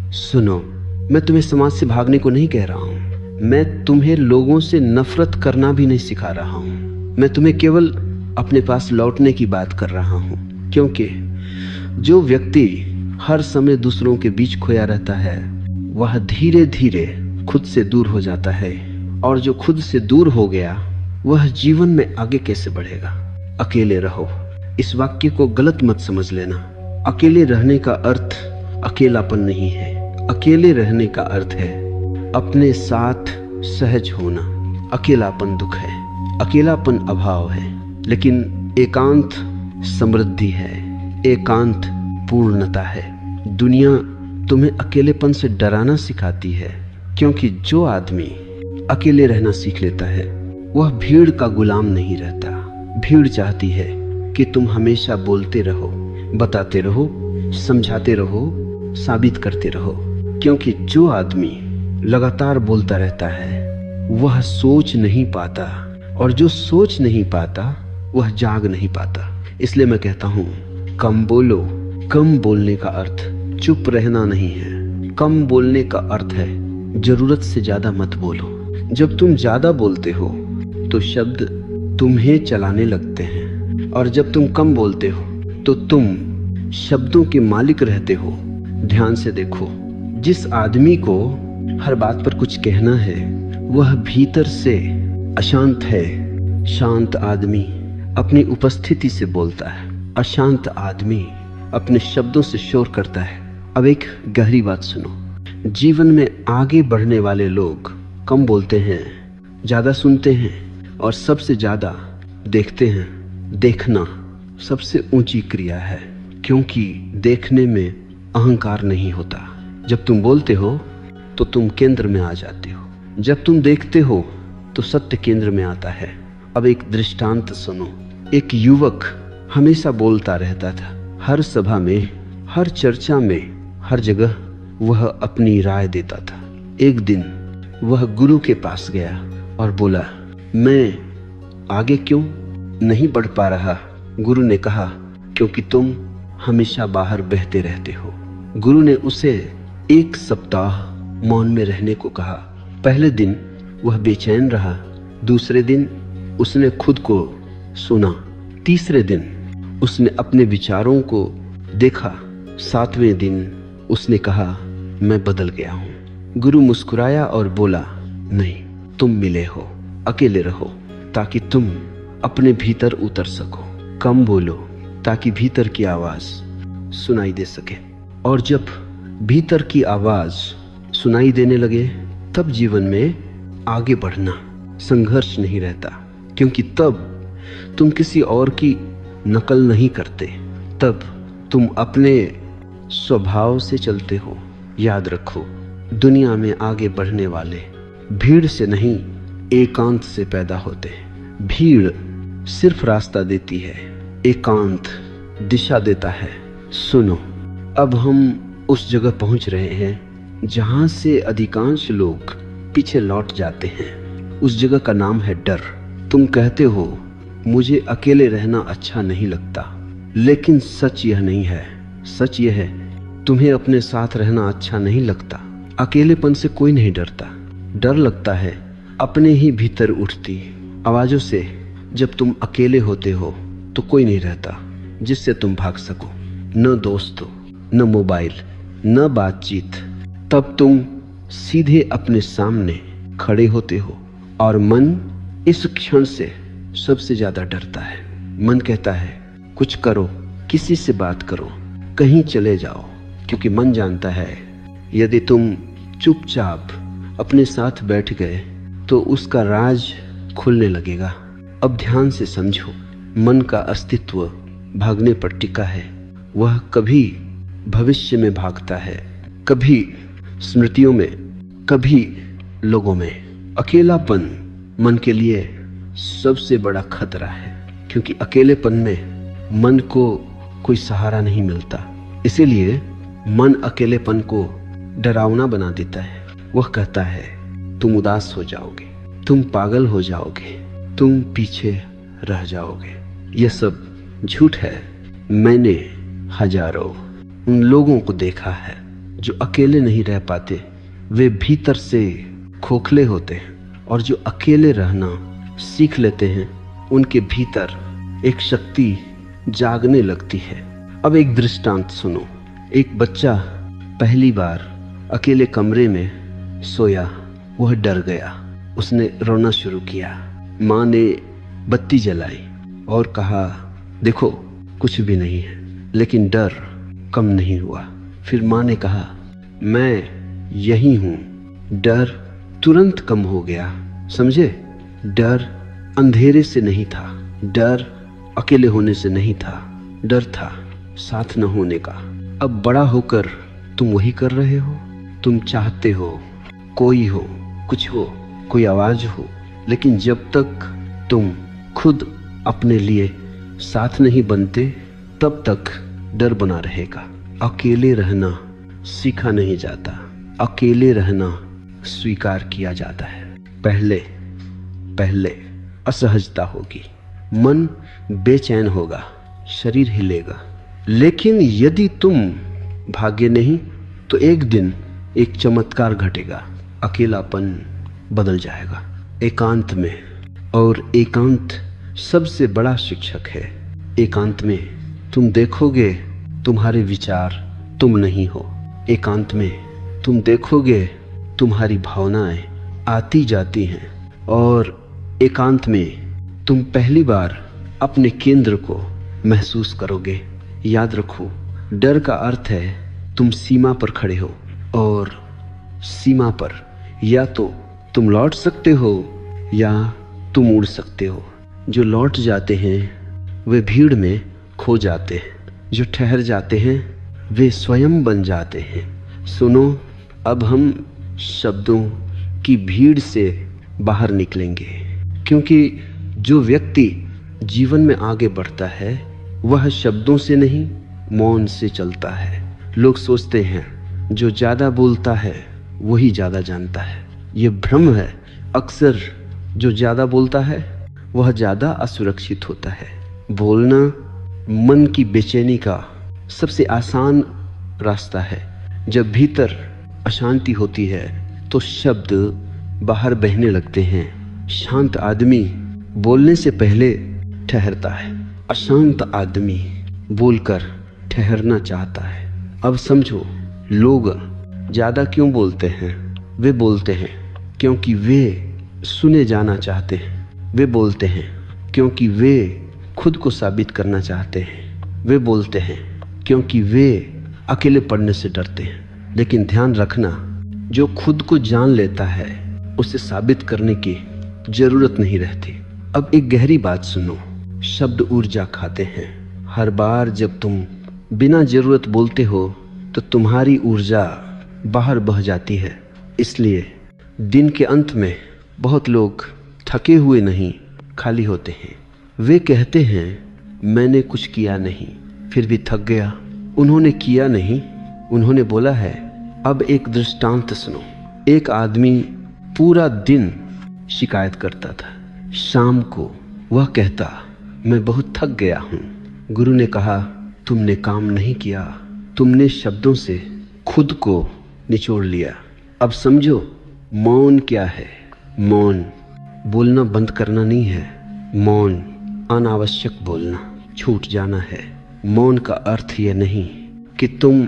सुनो, मैं तुम्हें समाज से भागने को नहीं कह रहा हूँ। मैं तुम्हें लोगों से नफरत करना भी नहीं सिखा रहा हूँ। मैं तुम्हें केवल अपने पास लौटने की बात कर रहा हूँ, क्योंकि जो व्यक्ति हर समय दूसरों के बीच खोया रहता है वह धीरे धीरे खुद से दूर हो जाता है, और जो खुद से दूर हो गया वह जीवन में आगे कैसे बढ़ेगा। अकेले रहो। इस वाक्य को गलत मत समझ लेना। अकेले रहने का अर्थ अकेलापन नहीं है। अकेले रहने का अर्थ है अपने साथ सहज होना। अकेलापन दुख है, अकेलापन अभाव है, लेकिन एकांत समृद्धि है, एकांत पूर्णता है। दुनिया तुम्हें अकेलेपन से डराना सिखाती है, क्योंकि जो आदमी अकेले रहना सीख लेता है वह भीड़ का गुलाम नहीं रहता। भीड़ चाहती है कि तुम हमेशा बोलते रहो, बताते रहो, समझाते रहो, साबित करते रहो, क्योंकि जो आदमी लगातार बोलता रहता है वह सोच नहीं पाता, और जो सोच नहीं पाता वह जाग नहीं पाता। इसलिए मैं कहता हूँ, कम बोलो। कम बोलने का अर्थ चुप रहना नहीं है। कम बोलने का अर्थ है जरूरत से ज्यादा मत बोलो। जब तुम ज्यादा बोलते हो तो शब्द तुम्हें चलाने लगते हैं, और जब तुम कम बोलते हो तो तुम शब्दों के मालिक रहते हो। ध्यान से देखो, जिस आदमी को हर बात पर कुछ कहना है वह भीतर से अशांत है। शांत आदमी अपनी उपस्थिति से बोलता है, अशांत आदमी अपने शब्दों से शोर करता है। अब एक गहरी बात सुनो। जीवन में आगे बढ़ने वाले लोग कम बोलते हैं, ज्यादा सुनते हैं, और सबसे ज्यादा देखते हैं। देखना सबसे ऊंची क्रिया है, क्योंकि देखने में अहंकार नहीं होता। जब तुम बोलते हो तो तुम केंद्र में आ जाते हो। जब तुम देखते हो तो सत्य केंद्र में आता है। अब एक दृष्टांत सुनो। एक युवक हमेशा बोलता रहता था, हर सभा में, हर चर्चा में, हर जगह वह अपनी राय देता था। एक दिन वह गुरु के पास गया और बोला, मैं आगे क्यों नहीं बढ़ पा रहा? गुरु ने कहा, क्योंकि तुम हमेशा बाहर बहते रहते हो। गुरु ने उसे 1 सप्ताह मौन में रहने को कहा। पहले दिन वह बेचैन रहा, दूसरे दिन उसने खुद को सुना, तीसरे दिन उसने अपने विचारों को देखा, 7वें दिन उसने कहा, मैं बदल गया हूँ। गुरु मुस्कुराया और बोला, नहीं, तुम मिले हो। अकेले रहो ताकि तुम अपने भीतर उतर सको। कम बोलो ताकि भीतर की आवाज सुनाई दे सके। और जब भीतर की आवाज सुनाई देने लगे तब जीवन में आगे बढ़ना, संघर्ष नहीं रहता, क्योंकि तब तुम किसी और की नकल नहीं करते, तब तुम अपने स्वभाव से चलते हो। याद रखो, दुनिया में आगे बढ़ने वाले भीड़ से नहीं, एकांत से पैदा होते हैं। भीड़ सिर्फ रास्ता देती है, एकांत दिशा देता है। सुनो, अब हम उस जगह पहुंच रहे हैं जहां से अधिकांश लोग पीछे लौट जाते हैं। उस जगह का नाम है डर। तुम कहते हो, मुझे अकेले रहना अच्छा नहीं लगता, लेकिन सच यह नहीं है। सच यह है, तुम्हें अपने साथ रहना अच्छा नहीं लगता। अकेलेपन से कोई नहीं डरता। डर लगता है अपने ही भीतर उठती आवाजों से। जब तुम अकेले होते हो तो कोई नहीं रहता जिससे तुम भाग सको, न दोस्त हो, न मोबाइल, न बातचीत। तब तुम सीधे अपने सामने खड़े होते हो, और मन इस क्षण से सबसे ज्यादा डरता है। मन कहता है, कुछ करो, किसी से बात करो, कहीं चले जाओ, क्योंकि मन जानता है यदि तुम चुपचाप अपने साथ बैठ गए तो उसका राज खुलने लगेगा। अब ध्यान से समझो, मन का अस्तित्व भागने पर टिका है। वह कभी भविष्य में भागता है, कभी स्मृतियों में, कभी लोगों में। अकेलापन मन के लिए सबसे बड़ा खतरा है, क्योंकि अकेलेपन में मन को कोई सहारा नहीं मिलता। इसीलिए मन अकेलेपन को डरावना बना देता है। वह कहता है, तुम उदास हो जाओगे, तुम पागल हो जाओगे, तुम पीछे रह जाओगे। यह सब झूठ है। मैंने हजारों उन लोगों को देखा है जो अकेले नहीं रह पाते वे भीतर से खोखले होते हैं, और जो अकेले रहना सीख लेते हैं उनके भीतर एक शक्ति जागने लगती है। अब एक दृष्टांत सुनो। एक बच्चा पहली बार अकेले कमरे में सोया, वह डर गया, उसने रोना शुरू किया। माँ ने बत्ती जलाई और कहा देखो कुछ भी नहीं है, लेकिन डर कम नहीं हुआ। फिर माँ ने कहा मैं यही हूँ। डर तुरंत कम हो गया। समझे, डर अंधेरे से नहीं था, डर अकेले होने से नहीं था, डर था साथ न होने का। अब बड़ा होकर तुम वही कर रहे हो। तुम चाहते हो कोई हो, कुछ हो, कोई आवाज हो, लेकिन जब तक तुम खुद अपने लिए साथ नहीं बनते तब तक डर बना रहेगा। अकेले रहना सीखा नहीं जाता, अकेले रहना स्वीकार किया जाता है। पहले पहले असहजता होगी, मन बेचैन होगा, शरीर हिलेगा, लेकिन यदि तुम भागे नहीं तो एक दिन एक चमत्कार घटेगा, अकेलापन बदल जाएगा एकांत में। और एकांत सबसे बड़ा शिक्षक है। एकांत में तुम देखोगे तुम्हारे विचार तुम नहीं हो। एकांत में तुम देखोगे तुम्हारी भावनाएं आती जाती हैं, और एकांत में तुम पहली बार अपने केंद्र को महसूस करोगे। याद रखो, डर का अर्थ है तुम सीमा पर खड़े हो, और सीमा पर या तो तुम लौट सकते हो या तुम उड़ सकते हो। जो लौट जाते हैं वे भीड़ में खो जाते हैं, जो ठहर जाते हैं वे स्वयं बन जाते हैं। सुनो, अब हम शब्दों की भीड़ से बाहर निकलेंगे, क्योंकि जो व्यक्ति जीवन में आगे बढ़ता है वह शब्दों से नहीं मौन से चलता है। लोग सोचते हैं जो ज़्यादा बोलता है वही ज़्यादा जानता है। ये भ्रम है। अक्सर जो ज़्यादा बोलता है वह ज़्यादा असुरक्षित होता है। बोलना मन की बेचैनी का सबसे आसान रास्ता है। जब भीतर अशांति होती है तो शब्द बाहर बहने लगते हैं। शांत आदमी बोलने से पहले ठहरता है, अशांत आदमी बोलकर ठहरना चाहता है। अब समझो, लोग ज़्यादा क्यों बोलते हैं? वे बोलते हैं क्योंकि वे सुने जाना चाहते हैं। वे बोलते हैं क्योंकि वे खुद को साबित करना चाहते हैं। वे बोलते हैं क्योंकि वे अकेले पड़ने से डरते हैं। लेकिन ध्यान रखना, जो खुद को जान लेता है उसे साबित करने की जरूरत नहीं रहती। अब एक गहरी बात सुनो, शब्द ऊर्जा खाते हैं। हर बार जब तुम बिना जरूरत बोलते हो तो तुम्हारी ऊर्जा बाहर बह जाती है। इसलिए दिन के अंत में बहुत लोग थके हुए नहीं, खाली होते हैं। वे कहते हैं मैंने कुछ किया नहीं, फिर भी थक गया। उन्होंने किया नहीं, उन्होंने बोला है। अब एक दृष्टांत सुनो। एक आदमी पूरा दिन शिकायत करता था। शाम को वह कहता मैं बहुत थक गया हूँ। गुरु ने कहा तुमने काम नहीं किया, तुमने शब्दों से खुद को निचोड़ लिया। अब समझो मौन क्या है। मौन बोलना बंद करना नहीं है। मौन अनावश्यक बोलना, छूट जाना है। मौन का अर्थ यह नहीं कि तुम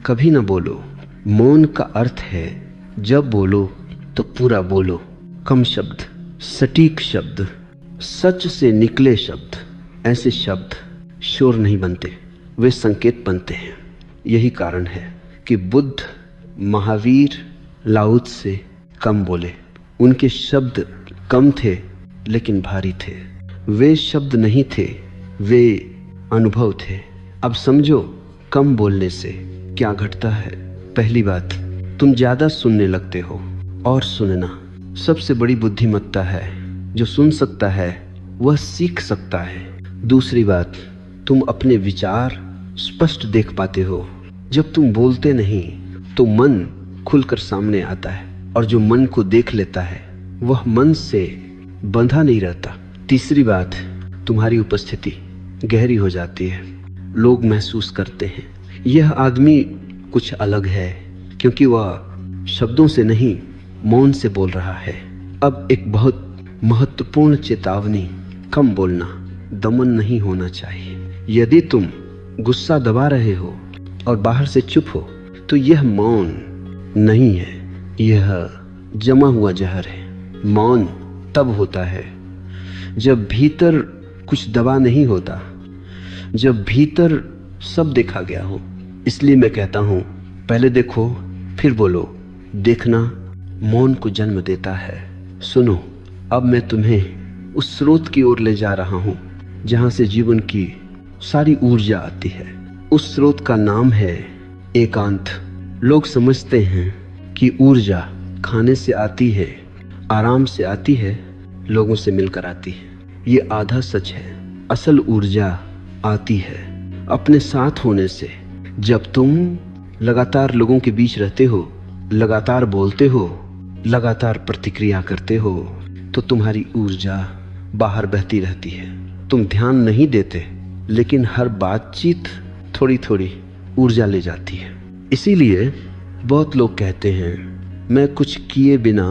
कभी ना बोलो। मौन का अर्थ है जब बोलो तो पूरा बोलो। कम शब्द, सटीक शब्द, सच से निकले शब्द। ऐसे शब्द शोर नहीं बनते, वे संकेत बनते हैं। यही कारण है कि बुद्ध, महावीर, लाउत से कम बोले। उनके शब्द कम थे लेकिन भारी थे। वे शब्द नहीं थे, वे अनुभव थे। अब समझो कम बोलने से क्या घटता है। पहली बात, तुम ज्यादा सुनने लगते हो, और सुनना सबसे बड़ी बुद्धिमत्ता है। जो सुन सकता है वह सीख सकता है। दूसरी बात, तुम अपने विचार स्पष्ट देख पाते हो। जब तुम बोलते नहीं तो मन खुलकर सामने आता है, और जो मन को देख लेता है वह मन से बंधा नहीं रहता। तीसरी बात, तुम्हारी उपस्थिति गहरी हो जाती है। लोग महसूस करते हैं यह आदमी कुछ अलग है, क्योंकि वह शब्दों से नहीं मौन से बोल रहा है। अब एक बहुत महत्वपूर्ण चेतावनी, कम बोलना, दमन नहीं होना चाहिए। यदि तुम गुस्सा दबा रहे हो और बाहर से चुप हो तो यह मौन नहीं है, यह जमा हुआ जहर है। मौन तब होता है जब भीतर कुछ दबा नहीं होता, जब भीतर सब देखा गया हो। इसलिए मैं कहता हूं, पहले देखो फिर बोलो। देखना मौन को जन्म देता है। सुनो, अब मैं तुम्हें उस स्रोत की ओर ले जा रहा हूं जहां से जीवन की सारी ऊर्जा आती है। उस स्रोत का नाम है एकांत। लोग समझते हैं कि ऊर्जा खाने से आती है, आराम से आती है, लोगों से मिलकर आती है। ये आधा सच है। असल ऊर्जा आती है अपने साथ होने से। जब तुम लगातार लोगों के बीच रहते हो, लगातार बोलते हो, लगातार प्रतिक्रिया करते हो, तो तुम्हारी ऊर्जा बाहर बहती रहती है। तुम ध्यान नहीं देते, लेकिन हर बातचीत थोड़ी थोड़ी ऊर्जा ले जाती है। इसीलिए बहुत लोग कहते हैं, मैं कुछ किए बिना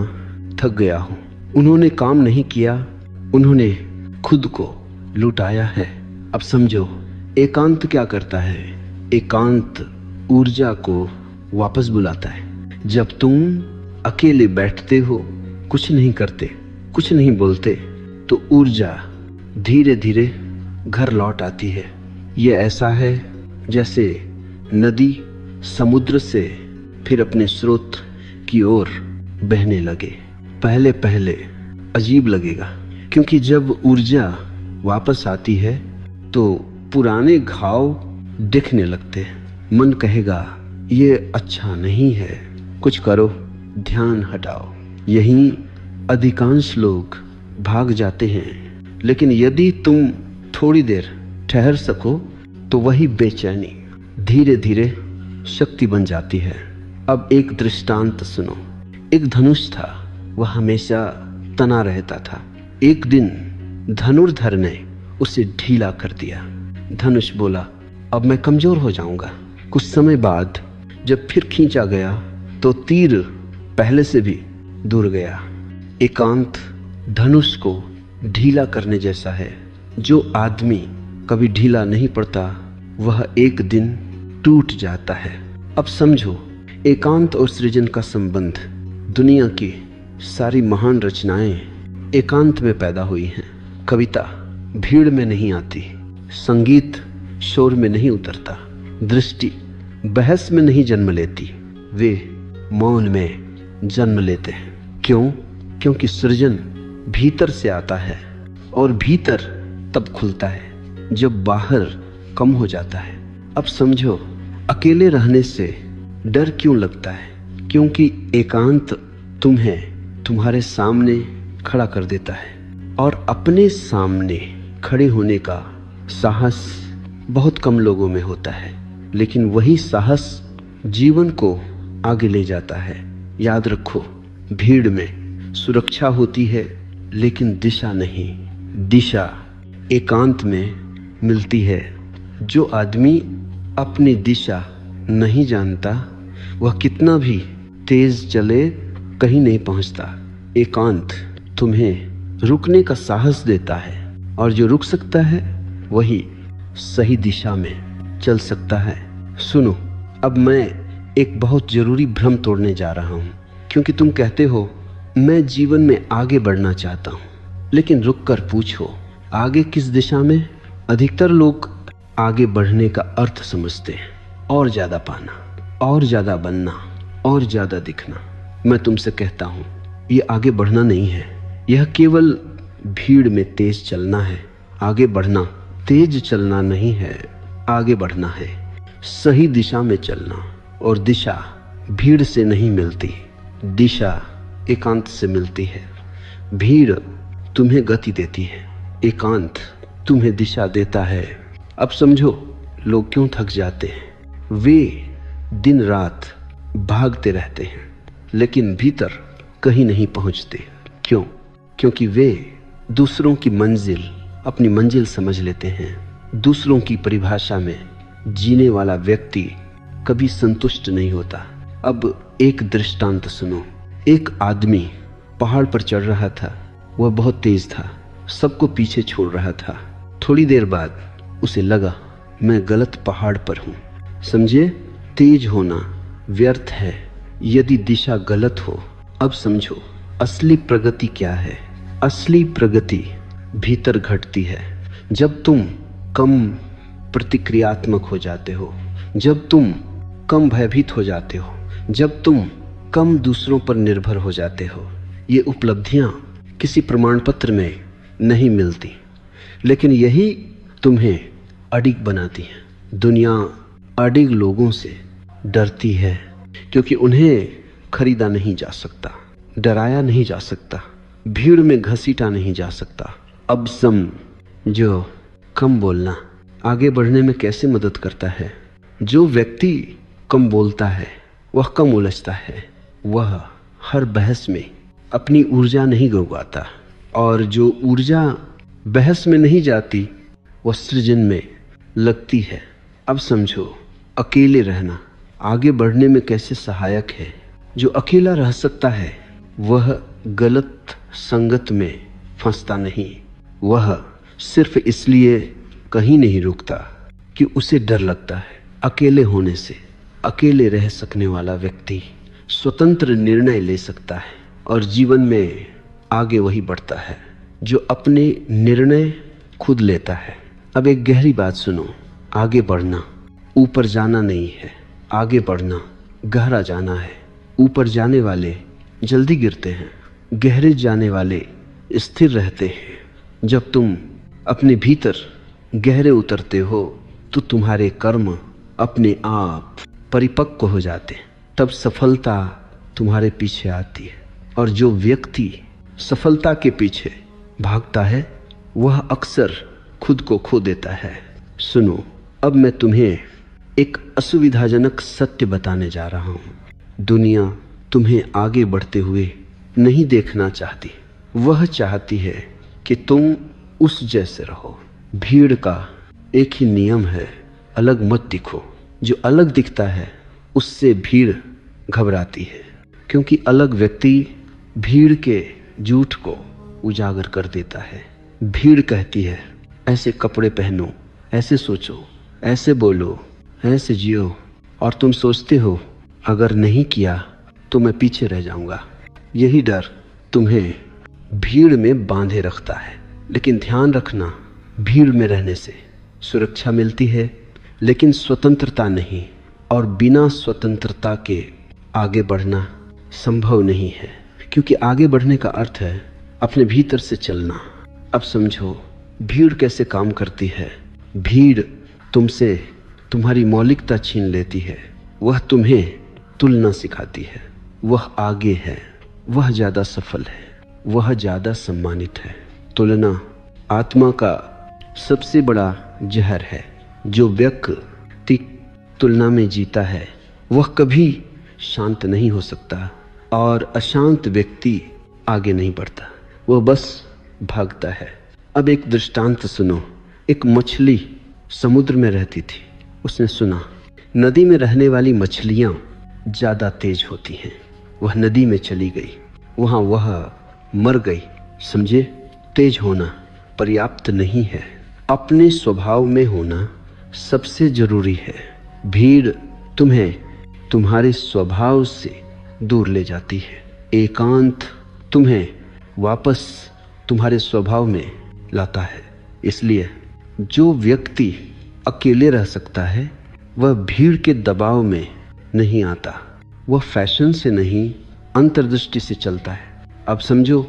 थक गया हूं। उन्होंने काम नहीं किया, उन्होंने खुद को लुटाया है। अब समझो, एकांत क्या करता है? एकांत ऊर्जा को वापस बुलाता है। जब तुम अकेले बैठते हो, कुछ नहीं करते, कुछ नहीं बोलते, तो ऊर्जा धीरे धीरे घर लौट आती है। ये ऐसा है जैसे नदी समुद्र से फिर अपने स्रोत की ओर बहने लगे। पहले पहले अजीब लगेगा, क्योंकि जब ऊर्जा वापस आती है तो पुराने घाव दिखने लगते हैं। मन कहेगा ये अच्छा नहीं है, कुछ करो, ध्यान हटाओ। यहीं अधिकांश लोग भाग जाते हैं। लेकिन यदि तुम थोड़ी देर ठहर सको तो वही बेचैनी धीरे धीरे शक्ति बन जाती है। अब एक दृष्टांत सुनो। एक धनुष था, वह हमेशा तना रहता था। एक दिन धनुर्धर ने उसे ढीला कर दिया। धनुष बोला, अब मैं कमजोर हो जाऊंगा। कुछ समय बाद जब फिर खींचा गया तो तीर पहले से भी दूर गया। एकांत धनुष को ढीला करने जैसा है। जो आदमी कभी ढीला नहीं पड़ता वह एक दिन टूट जाता है। अब समझो, एकांत और सृजन का संबंध। दुनिया की सारी महान रचनाएं एकांत में पैदा हुई हैं। कविता भीड़ में नहीं आती, संगीत शोर में नहीं उतरता, दृष्टि बहस में नहीं जन्म लेती, वे मौन में जन्म लेते हैं। क्यों? क्योंकि सृजन भीतर से आता है और भीतर तब खुलता है जब बाहर कम हो जाता है। अब समझो, अकेले रहने से डर क्यों लगता है? क्योंकि एकांत तुम्हें तुम्हारे सामने खड़ा कर देता है, और अपने सामने खड़े होने का साहस बहुत कम लोगों में होता है। लेकिन वही साहस जीवन को आगे ले जाता है। याद रखो, भीड़ में सुरक्षा होती है लेकिन दिशा नहीं। दिशा एकांत में मिलती है। जो आदमी अपनी दिशा नहीं जानता वह कितना भी तेज चले कहीं नहीं पहुंचता। एकांत तुम्हें रुकने का साहस देता है, और जो रुक सकता है वही सही दिशा में चल सकता है। सुनो, अब मैं एक बहुत जरूरी भ्रम तोड़ने जा रहा हूं, क्योंकि तुम कहते हो मैं जीवन में आगे बढ़ना चाहता हूं। लेकिन रुककर पूछो, आगे किस दिशा में? अधिकतर लोग आगे बढ़ने का अर्थ समझते हैं और ज्यादा पाना, और ज्यादा बनना, और ज्यादा दिखना। मैं तुमसे कहता हूं, ये आगे बढ़ना नहीं है। यह केवल भीड़ में तेज चलना है। आगे बढ़ना तेज चलना नहीं है, आगे बढ़ना है, सही दिशा में चलना। और दिशा भीड़ से नहीं मिलती, दिशा एकांत से मिलती है। भीड़ तुम्हें गति देती है, एकांत तुम्हें दिशा देता है। अब समझो, लोग क्यों थक जाते हैं? वे दिन रात भागते रहते हैं लेकिन भीतर कहीं नहीं पहुंचते। क्यों? क्योंकि वे दूसरों की मंजिल अपनी मंजिल समझ लेते हैं। दूसरों की परिभाषा में जीने वाला व्यक्ति कभी संतुष्ट नहीं होता। अब एक दृष्टांत सुनो। एक आदमी पहाड़ पर चढ़ रहा था। वह बहुत तेज था, सबको पीछे छोड़ रहा था। थोड़ी देर बाद उसे लगा मैं गलत पहाड़ पर हूं। समझे, तेज होना व्यर्थ है यदि दिशा गलत हो। अब समझो असली प्रगति क्या है। असली प्रगति भीतर घटती है जब तुम कम प्रतिक्रियात्मक हो जाते हो, जब तुम कम भयभीत हो जाते हो, जब तुम कम दूसरों पर निर्भर हो जाते हो। ये उपलब्धियां किसी प्रमाण पत्र में नहीं मिलती, लेकिन यही तुम्हें अडिग बनाती हैं। दुनिया अडिग लोगों से डरती है क्योंकि उन्हें खरीदा नहीं जा सकता, डराया नहीं जा सकता, भीड़ में घसीटा नहीं जा सकता। अब समझो कम बोलना आगे बढ़ने में कैसे मदद करता है। जो व्यक्ति कम बोलता है वह कम उलझता है, वह हर बहस में अपनी ऊर्जा नहीं गंवाता, और जो ऊर्जा बहस में नहीं जाती वह सृजन में लगती है। अब समझो अकेले रहना आगे बढ़ने में कैसे सहायक है। जो अकेला रह सकता है वह गलत संगत में फंसता नहीं, वह सिर्फ इसलिए कहीं नहीं रुकता कि उसे डर लगता है। अकेले होने से अकेले रह सकने वाला व्यक्ति स्वतंत्र निर्णय ले सकता है और जीवन में आगे वही बढ़ता है जो अपने निर्णय खुद लेता है। अब एक गहरी बात सुनो, आगे बढ़ना ऊपर जाना नहीं है, आगे बढ़ना गहरा जाना है। ऊपर जाने वाले जल्दी गिरते हैं, गहरे जाने वाले स्थिर रहते हैं। जब तुम अपने भीतर गहरे उतरते हो तो तुम्हारे कर्म अपने आप परिपक्व हो जाते हैं, तब सफलता तुम्हारे पीछे आती है। और जो व्यक्ति सफलता के पीछे भागता है वह अक्सर खुद को खो देता है। सुनो, अब मैं तुम्हें एक असुविधाजनक सत्य बताने जा रहा हूं। दुनिया तुम्हें आगे बढ़ते हुए नहीं देखना चाहती, वह चाहती है कि तुम उस जैसे रहो। भीड़ का एक ही नियम है, अलग मत दिखो। जो अलग दिखता है उससे भीड़ घबराती है, क्योंकि अलग व्यक्ति भीड़ के झूठ को उजागर कर देता है। भीड़ कहती है ऐसे कपड़े पहनो, ऐसे सोचो, ऐसे बोलो, ऐसे जियो, और तुम सोचते हो अगर नहीं किया तो मैं पीछे रह जाऊंगा। यही डर तुम्हें भीड़ में बांधे रखता है। लेकिन ध्यान रखना, भीड़ में रहने से सुरक्षा मिलती है लेकिन स्वतंत्रता नहीं, और बिना स्वतंत्रता के आगे बढ़ना संभव नहीं है, क्योंकि आगे बढ़ने का अर्थ है अपने भीतर से चलना। अब समझो भीड़ कैसे काम करती है। भीड़ तुमसे तुम्हारी मौलिकता छीन लेती है, वह तुम्हें तुलना सिखाती है। वह आगे है, वह ज़्यादा सफल है, वह ज़्यादा सम्मानित है। तुलना आत्मा का सबसे बड़ा जहर है। जो व्यक्ति तुलना में जीता है वह कभी शांत नहीं हो सकता, और अशांत व्यक्ति आगे नहीं बढ़ता, वह बस भागता है। अब एक दृष्टांत सुनो। एक मछली समुद्र में रहती थी। उसने सुना नदी में रहने वाली मछलियां ज़्यादा तेज होती हैं। वह नदी में चली गई, वहाँ वह मर गई। समझे, तेज होना पर्याप्त नहीं है, अपने स्वभाव में होना सबसे जरूरी है। भीड़ तुम्हें तुम्हारे स्वभाव से दूर ले जाती है, एकांत तुम्हें वापस तुम्हारे स्वभाव में लाता है। इसलिए जो व्यक्ति अकेले रह सकता है वह भीड़ के दबाव में नहीं आता, वह फैशन से नहीं अंतर्दृष्टि से चलता है। अब समझो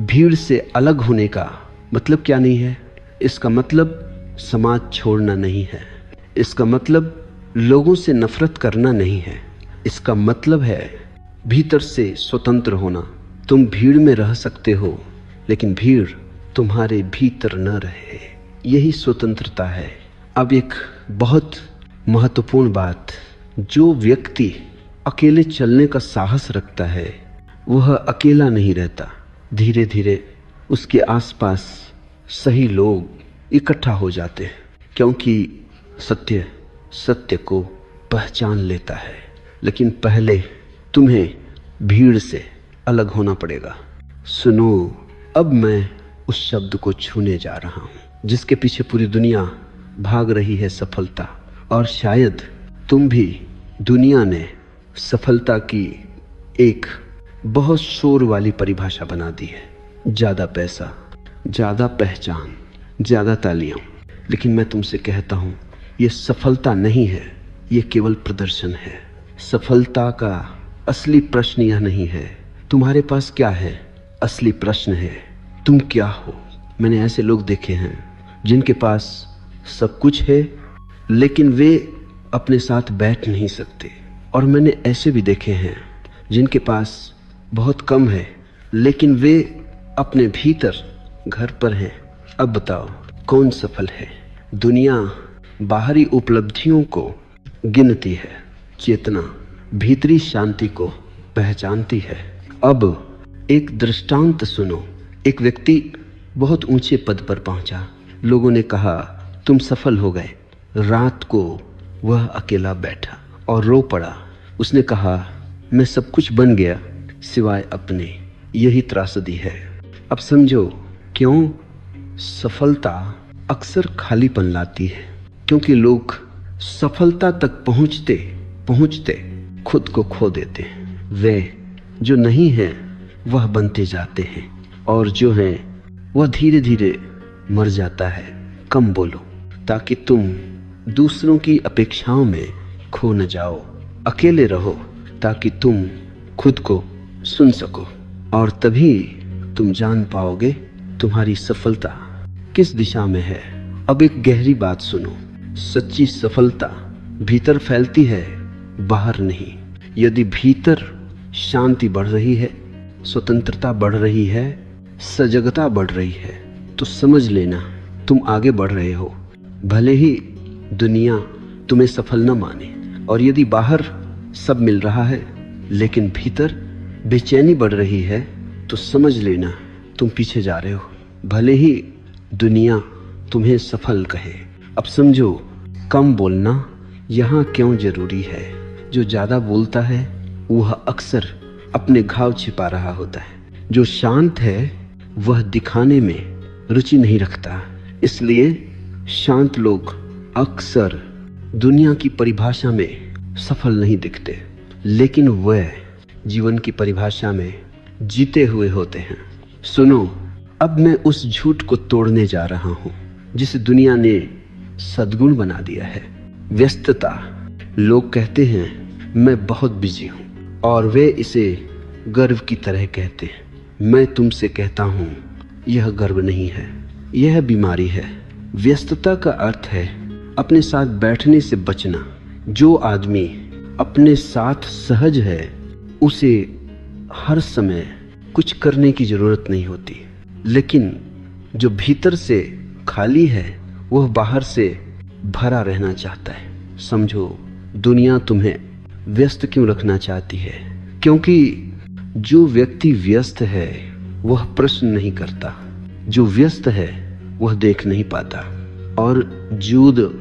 भीड़ से अलग होने का मतलब क्या नहीं है। इसका मतलब समाज छोड़ना नहीं है, इसका मतलब लोगों से नफरत करना नहीं है, इसका मतलब है भीतर से स्वतंत्र होना। तुम भीड़ में रह सकते हो लेकिन भीड़ तुम्हारे भीतर न रहे, यही स्वतंत्रता है। अब एक बहुत महत्वपूर्ण बात, जो व्यक्ति अकेले चलने का साहस रखता है वह अकेला नहीं रहता। धीरे धीरे उसके आसपास सही लोग इकट्ठा हो जाते हैं, क्योंकि सत्य सत्य को पहचान लेता है। लेकिन पहले तुम्हें भीड़ से अलग होना पड़ेगा। सुनो, अब मैं उस शब्द को छूने जा रहा हूं जिसके पीछे पूरी दुनिया भाग रही है, सफलता। और शायद तुम भी दुनिया ने सफलता की एक बहुत शोर वाली परिभाषा बना दी है। ज़्यादा पैसा, ज़्यादा पहचान, ज़्यादा तालियां। लेकिन मैं तुमसे कहता हूं, ये सफलता नहीं है, ये केवल प्रदर्शन है। सफलता का असली प्रश्न यह नहीं है तुम्हारे पास क्या है, असली प्रश्न है तुम क्या हो। मैंने ऐसे लोग देखे हैं जिनके पास सब कुछ है लेकिन वे अपने साथ बैठ नहीं सकते, और मैंने ऐसे भी देखे हैं जिनके पास बहुत कम है लेकिन वे अपने भीतर घर पर हैं। अब बताओ कौन सफल है? दुनिया बाहरी उपलब्धियों को गिनती है, चेतना भीतरी शांति को पहचानती है। अब एक दृष्टांत सुनो। एक व्यक्ति बहुत ऊंचे पद पर पहुंचा। लोगों ने कहा तुम सफल हो गए। रात को वह अकेला बैठा और रो पड़ा। उसने कहा मैं सब कुछ बन गया सिवाय अपने। यही त्रासदी है। अब समझो क्यों सफलता अक्सर खालीपन लाती है, क्योंकि लोग सफलता तक पहुंचते पहुंचते खुद को खो देते हैं। वे जो नहीं है वह बनते जाते हैं और जो है वह धीरे धीरे मर जाता है। कम बोलो ताकि तुम दूसरों की अपेक्षाओं में खो न जाओ। अकेले रहो ताकि तुम खुद को सुन सको, और तभी तुम जान पाओगे तुम्हारी सफलता किस दिशा में है। अब एक गहरी बात सुनो। सच्ची सफलता भीतर फैलती है, बाहर नहीं। यदि भीतर शांति बढ़ रही है, स्वतंत्रता बढ़ रही है, सजगता बढ़ रही है, तो समझ लेना तुम आगे बढ़ रहे हो, भले ही दुनिया तुम्हें सफल न माने। और यदि बाहर सब मिल रहा है लेकिन भीतर बेचैनी बढ़ रही है, तो समझ लेना तुम पीछे जा रहे हो, भले ही दुनिया तुम्हें सफल कहे। अब समझो कम बोलना यहाँ क्यों जरूरी है। जो ज़्यादा बोलता है वह अक्सर अपने घाव छिपा रहा होता है। जो शांत है वह दिखाने में रुचि नहीं रखता। इसलिए शांत लोग अक्सर दुनिया की परिभाषा में सफल नहीं दिखते, लेकिन वह जीवन की परिभाषा में जीते हुए होते हैं। सुनो, अब मैं उस झूठ को तोड़ने जा रहा हूं जिसे दुनिया ने सद्गुण बना दिया है, व्यस्तता। लोग कहते हैं मैं बहुत बिजी हूं और वे इसे गर्व की तरह कहते हैं। मैं तुमसे कहता हूं यह गर्व नहीं है, यह बीमारी है। व्यस्तता का अर्थ है अपने साथ बैठने से बचना। जो आदमी अपने साथ सहज है उसे हर समय कुछ करने की जरूरत नहीं होती, लेकिन जो भीतर से खाली है वह बाहर से भरा रहना चाहता है। समझो दुनिया तुम्हें व्यस्त क्यों रखना चाहती है, क्योंकि जो व्यक्ति व्यस्त है वह प्रश्न नहीं करता, जो व्यस्त है वह देख नहीं पाता, और जो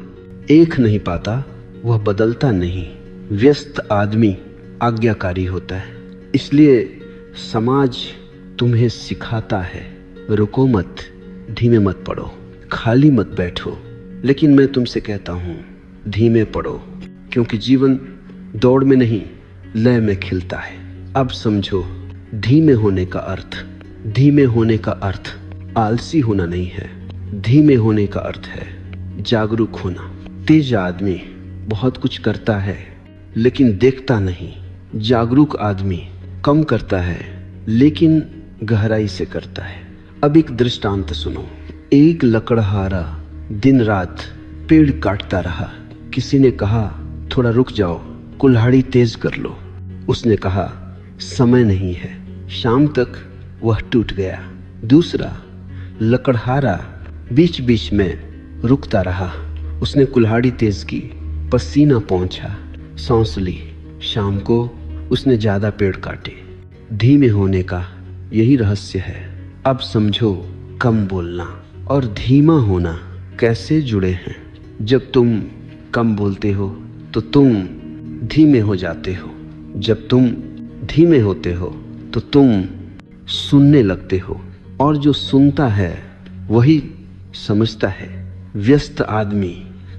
एक नहीं पाता वह बदलता नहीं। व्यस्त आदमी आज्ञाकारी होता है। इसलिए समाज तुम्हें सिखाता है रुको मत, धीमे मत पढ़ो, खाली मत बैठो। लेकिन मैं तुमसे कहता हूँ धीमे पढ़ो, क्योंकि जीवन दौड़ में नहीं लय में खिलता है। अब समझो धीमे होने का अर्थ आलसी होना नहीं है। धीमे होने का अर्थ है जागरूक होना। तेज आदमी बहुत कुछ करता है लेकिन देखता नहीं। जागरूक आदमी कम करता है लेकिन गहराई से करता है। अब एक दृष्टांत सुनो। एक लकड़हारा दिन रात पेड़ काटता रहा। किसी ने कहा थोड़ा रुक जाओ, कुल्हाड़ी तेज कर लो। उसने कहा समय नहीं है। शाम तक वह टूट गया। दूसरा लकड़हारा बीच बीच में रुकता रहा। उसने कुल्हाड़ी तेज की, पसीना पहुंचा, सांस ली। शाम को उसने ज्यादा पेड़ काटे। धीमे होने का यही रहस्य है। अब समझो कम बोलना और धीमा होना कैसे जुड़े हैं। जब तुम कम बोलते हो तो तुम धीमे हो जाते हो। जब तुम धीमे होते हो तो तुम सुनने लगते हो, और जो सुनता है वही समझता है। व्यस्त आदमी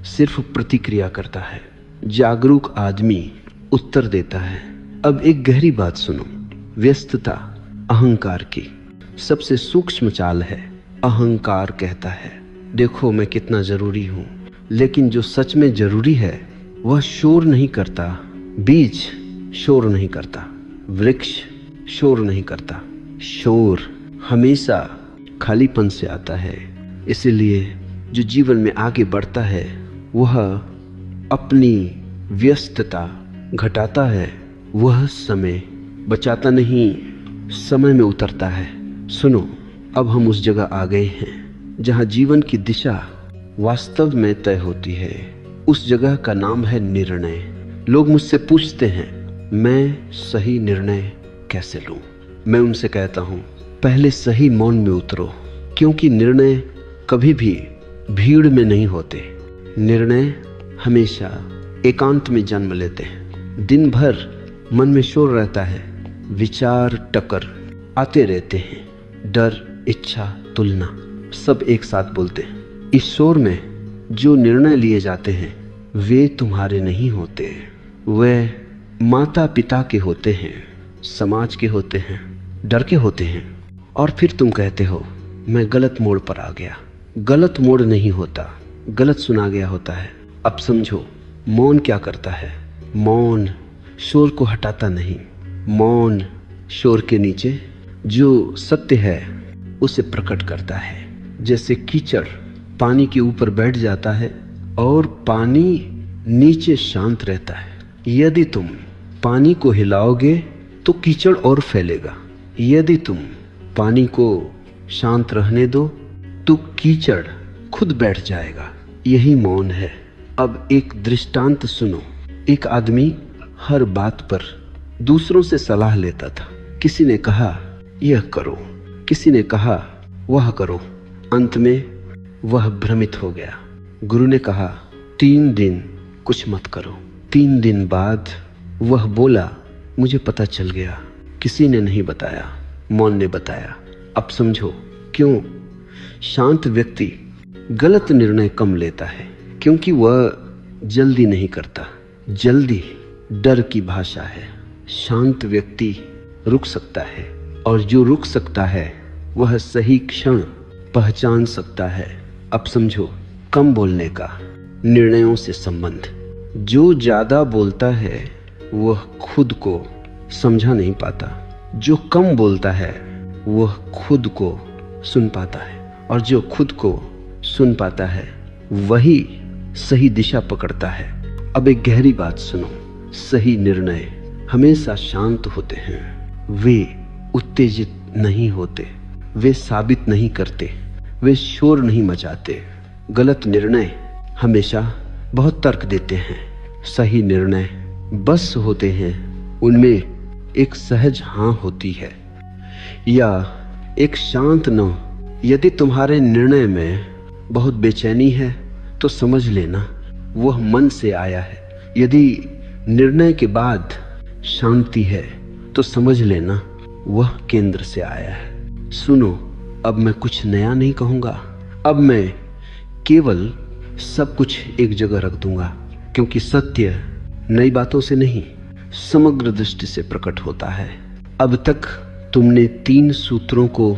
सिर्फ प्रतिक्रिया करता है, जागरूक आदमी उत्तर देता है। अब एक गहरी बात सुनो। व्यस्तता अहंकार की सबसे सूक्ष्म चाल है। अहंकार कहता है देखो मैं कितना जरूरी हूं, लेकिन जो सच में जरूरी है वह शोर नहीं करता। बीज शोर नहीं करता, वृक्ष शोर नहीं करता। शोर हमेशा खालीपन से आता है। इसलिए जो जीवन में आगे बढ़ता है वह अपनी व्यस्तता घटाता है, वह समय बचाता नहीं, समय में उतरता है। सुनो, अब हम उस जगह आ गए हैं जहां जीवन की दिशा वास्तव में तय होती है। उस जगह का नाम है निर्णय। लोग मुझसे पूछते हैं मैं सही निर्णय कैसे लूं? मैं उनसे कहता हूं पहले सही मौन में उतरो, क्योंकि निर्णय कभी भी भीड़ में नहीं होते। निर्णय हमेशा एकांत में जन्म लेते हैं। दिन भर मन में शोर रहता है, विचार टकर आते रहते हैं, डर, इच्छा, तुलना सब एक साथ बोलते हैं। इस शोर में जो निर्णय लिए जाते हैं वे तुम्हारे नहीं होते, वे माता पिता के होते हैं, समाज के होते हैं, डर के होते हैं। और फिर तुम कहते हो मैं गलत मोड़ पर आ गया। गलत मोड़ नहीं होता, गलत सुना गया होता है। अब समझो मौन क्या करता है। मौन शोर को हटाता नहीं। मौन शोर के नीचे जो सत्य है उसे प्रकट करता है। जैसे कीचड़ पानी के ऊपर बैठ जाता है और पानी नीचे शांत रहता है। यदि तुम पानी को हिलाओगे तो कीचड़ और फैलेगा। यदि तुम पानी को शांत रहने दो तो कीचड़ खुद बैठ जाएगा। यही मौन है। अब एक दृष्टांत सुनो। एक आदमी हर बात पर दूसरों से सलाह लेता था। किसी ने कहा यह करो, किसी ने कहा वह करो। अंत में वह भ्रमित हो गया। गुरु ने कहा 3 दिन कुछ मत करो। 3 दिन बाद वह बोला मुझे पता चल गया, किसी ने नहीं बताया, मौन ने बताया। अब समझो क्यों शांत व्यक्ति गलत निर्णय कम लेता है, क्योंकि वह जल्दी नहीं करता। जल्दी डर की भाषा है। शांत व्यक्ति रुक सकता है, और जो रुक सकता है वह सही क्षण पहचान सकता है। अब समझो कम बोलने का निर्णयों से संबंध। जो ज्यादा बोलता है वह खुद को समझा नहीं पाता, जो कम बोलता है वह खुद को सुन पाता है, और जो खुद को सुन पाता है वही सही दिशा पकड़ता है। अब एक गहरी बात सुनो। सही निर्णय हमेशा शांत होते हैं। वे उत्तेजित नहीं होते, वे साबित नहीं करते, वे शोर नहीं मचाते। गलत निर्णय हमेशा बहुत तर्क देते हैं। सही निर्णय बस होते हैं, उनमें एक सहज हाँ होती है या एक शांत न। यदि तुम्हारे निर्णय में बहुत बेचैनी है तो समझ लेना वह मन से आया है। यदि निर्णय के बाद शांति है तो समझ लेना वह केंद्र से आया है। सुनो, अब मैं कुछ नया नहीं कहूंगा। अब मैं केवल सब कुछ एक जगह रख दूंगा, क्योंकि सत्य नई बातों से नहीं समग्र दृष्टि से प्रकट होता है। अब तक तुमने 3 सूत्रों को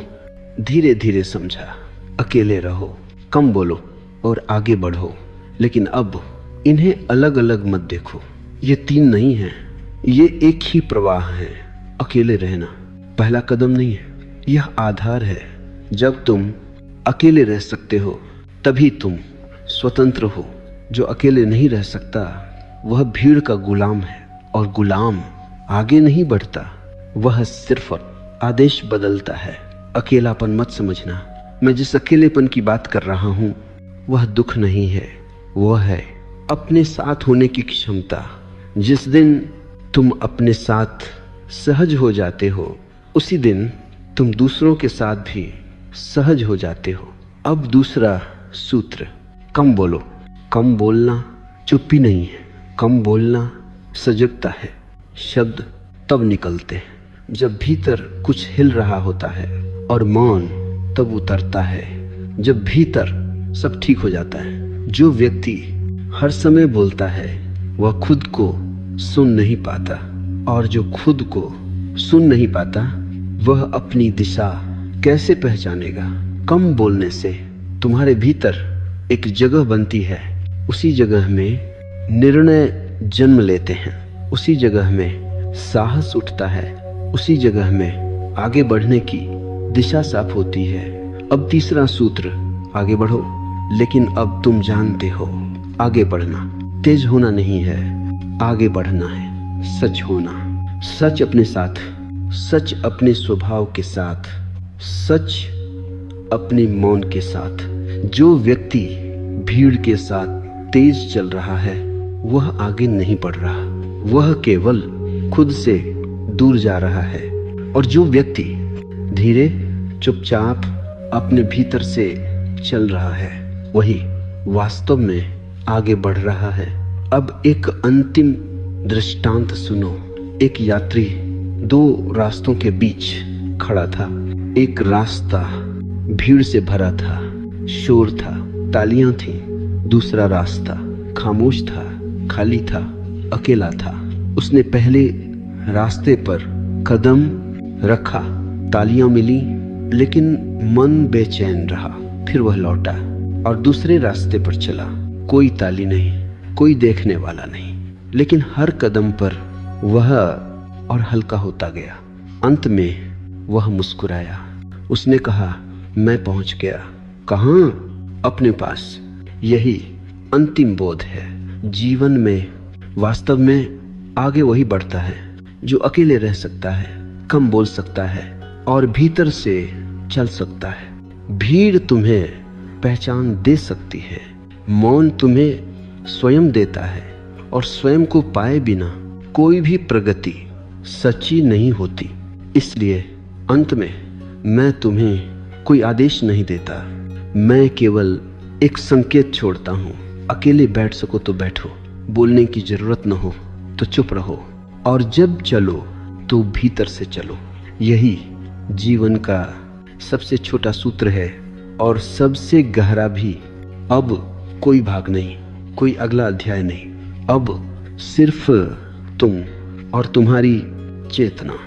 धीरे धीरे समझा। अकेले रहो, कम बोलो और आगे बढ़ो। लेकिन अब इन्हें अलग अलग मत देखो। ये 3 नहीं हैं, ये एक ही प्रवाह है। अकेले रहना पहला कदम नहीं है, यह आधार है। जब तुम अकेले रह सकते हो तभी तुम स्वतंत्र हो। जो अकेले नहीं रह सकता वह भीड़ का गुलाम है, और गुलाम आगे नहीं बढ़ता, वह सिर्फ आदेश बदलता है। अकेलापन मत समझना। मैं जिस अकेलेपन की बात कर रहा हूं वह दुख नहीं है, वह है अपने साथ होने की क्षमता। जिस दिन तुम अपने साथ सहज हो जाते हो उसी दिन तुम दूसरों के साथ भी सहज हो जाते हो। अब दूसरा सूत्र, कम बोलो। कम बोलना चुप्पी नहीं है, कम बोलना सजगता है। शब्द तब निकलते हैं। जब भीतर कुछ हिल रहा होता है, और मौन तब उतरता है जब भीतर सब ठीक हो जाता है। जो व्यक्ति हर समय बोलता है वह खुद को सुन नहीं पाता, और जो खुद को सुन नहीं पाता वह अपनी दिशा कैसे पहचानेगा। कम बोलने से तुम्हारे भीतर एक जगह बनती है, उसी जगह में निर्णय जन्म लेते हैं, उसी जगह में साहस उठता है, उसी जगह में आगे बढ़ने की दिशा साफ होती है। अब तीसरा सूत्र, आगे बढ़ो, लेकिन अब तुम जानते हो आगे बढ़ना तेज होना नहीं है, आगे बढ़ना है सच होना। सच अपने साथ, सच अपने स्वभाव के साथ, सच अपने मौन के साथ। जो व्यक्ति भीड़ के साथ तेज चल रहा है वह आगे नहीं बढ़ रहा, वह केवल खुद से दूर जा रहा है। और जो व्यक्ति धीरे चुपचाप अपने भीतर से चल रहा है वही वास्तव में आगे बढ़ रहा है। अब एक अंतिम दृष्टांत सुनो। एक यात्री दो रास्तों के बीच खड़ा था। एक रास्ता भीड़ से भरा था, शोर था, तालियां थी। दूसरा रास्ता खामोश था, खाली था, अकेला था। उसने पहले रास्ते पर कदम रखा, तालियां मिली, लेकिन मन बेचैन रहा। फिर वह लौटा और दूसरे रास्ते पर चला। कोई ताली नहीं, कोई देखने वाला नहीं, लेकिन हर कदम पर वह और हल्का होता गया। अंत में वह मुस्कुराया। उसने कहा, मैं पहुंच गया। कहां? अपने पास। यही अंतिम बोध है। जीवन में वास्तव में आगे वही बढ़ता है जो अकेले रह सकता है, कम बोल सकता है और भीतर से चल सकता है। भीड़ तुम्हें पहचान दे सकती है, मौन तुम्हें स्वयं देता है, और स्वयं को पाए बिना कोई भी प्रगति सच्ची नहीं होती। इसलिए अंत में मैं तुम्हें कोई आदेश नहीं देता, मैं केवल एक संकेत छोड़ता हूँ। अकेले बैठ सको तो बैठो, बोलने की जरूरत न हो तो चुप रहो, और जब चलो तो भीतर से चलो। यही जीवन का सबसे छोटा सूत्र है और सबसे गहरा भी। अब कोई भाग नहीं, कोई अगला अध्याय नहीं, अब सिर्फ तुम और तुम्हारी चेतना।